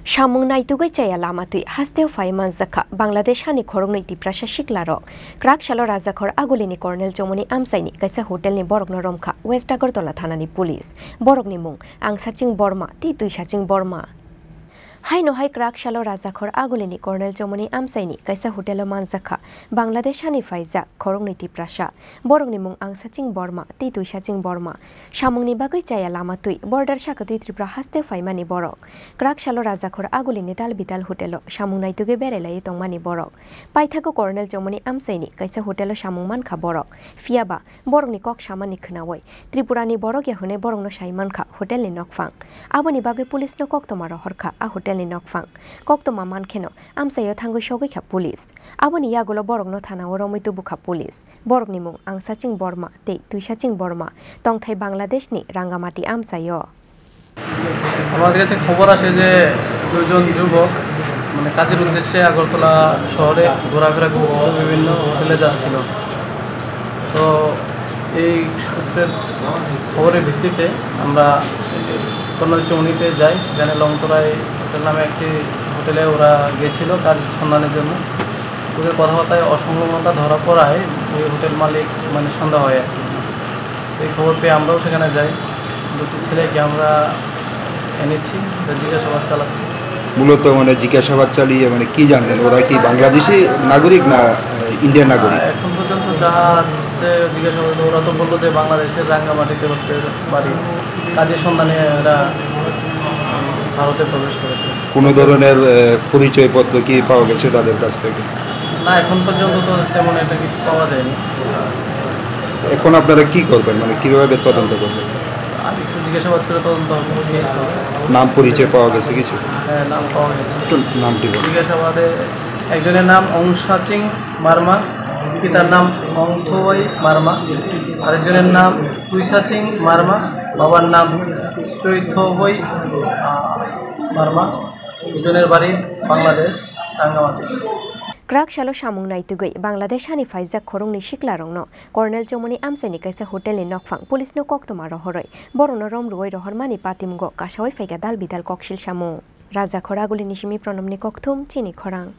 Shamung naitugai chaya lamatui hasteu faiman zakha Bangladesh hani khorong niti prasha shiklarok krak shalo rajakhor agulini Colonel Chomoni amsaini kaisa hotel ni borokno romkha West Agartala thanani police borokni mung Angsaching Borma ti tuisaching Borma Hai no hai krak shalo rajakhor agulini Colonel Chomoni amsaini kaisa hotelo manjakha Bangladesh hani faija khorong niti prasha borokni mung Angsaching Borma ti tuisaching Borma Shamungni bagai chaya lamatui border shakatui Tripura haste faimani borok krak shalo rajakhor agulini dal bital hotelo Shamung naituge berelai tongmani borok paithako Colonel Chomoni amsaini kaisa hotelo Shamung mankha borok fiaba borokni kok samani khnaoi Tripurani borok yahune borokno saimankha hotelni nokfang aboni bagai police no koktoma rohorkha a hotelni nokfang koktoma mankheno amsayo thangoi sogoi kha police aboni yagulo borokno thana oromitu bukha police borokni mung Angsaching Borma te tuisaching Borma tongthai Bangladesh ni Rangamati amsayo আমাদের কাছে খবর আসে যে দুজন যুবক মানে কাজের উদ্দেশ্যে আগরতলা শহরে ঘোরাফেরা করছিল বিভিন্ন হোটেলে যাচ্ছিল তো এই সূত্রের খবরের ভিত্তিতে আমরা কর্নেল চৌনিতে যাই সেখানে লংতরায় হোটেল নামে একটি হোটেলে ওরা গিয়েছিল কাজ সন্ধানের জন্য ওদের কথাবার্তায় অসংলগ্নতা ধরা পড়ায় ওই হোটেল মালিক মানে সন্দেহ হয় আর কি এই খবর পেয়ে আমরাও সেখানে যাই দুটি ছেলেকে আমরা এনেছি জিজ্ঞাসাবাদ চালাচ্ছি মূলত মানে জিজ্ঞাসাবাদ চালিয়ে মানে কি জানলেন ওরা কি বাংলাদেশি নাগরিক না ইন্ডিয়ান নাগরিক এখন পর্যন্ত যা আছে জিজ্ঞাসাবাদ ওরা তো বললো যে বাংলাদেশের রাঙ্গামাটিতে ওদের বাড়ি কাজের সন্ধানে এরা ভারতে প্রবেশ করেছে কোনো ধরনের পরিচয়পত্র কি পাওয়া গেছে তাদের কাছ থেকে না এখন পর্যন্ত তো তেমন একটা কিছু পাওয়া যায়নি এখন আপনারা কি করবেন মানে কিভাবে তদন্ত করবেন আর একটু জিজ্ঞাসাবাদ করে তদন্ত হবে নাম পরিচয় পাওয়া গেছে কিছু হ্যাঁ নাম পাওয়া গেছে নামটি বলুন জিজ্ঞাসাবাদে একজনের নাম অংসাচিং মার্মা পিতার নাম অংথোই মার্মা আরেকজনের নাম তুইসাচিং মার্মা বাবার নাম চৈথোই মার্মা দুজনের বাড়ি Bangladesh Rangamati Krak shalo Shamung naitugai Bangladesh hani faija khorong ni shiklarongno Colonel Chomoni amsaini kaisa hotel ni nokfang police no koktoma rohoroi borono romruoi rohormani patimgo kasawai faiga dal bidal kokshil Shamung Raja khoraguli nishimi pronomni kokthum chini khorang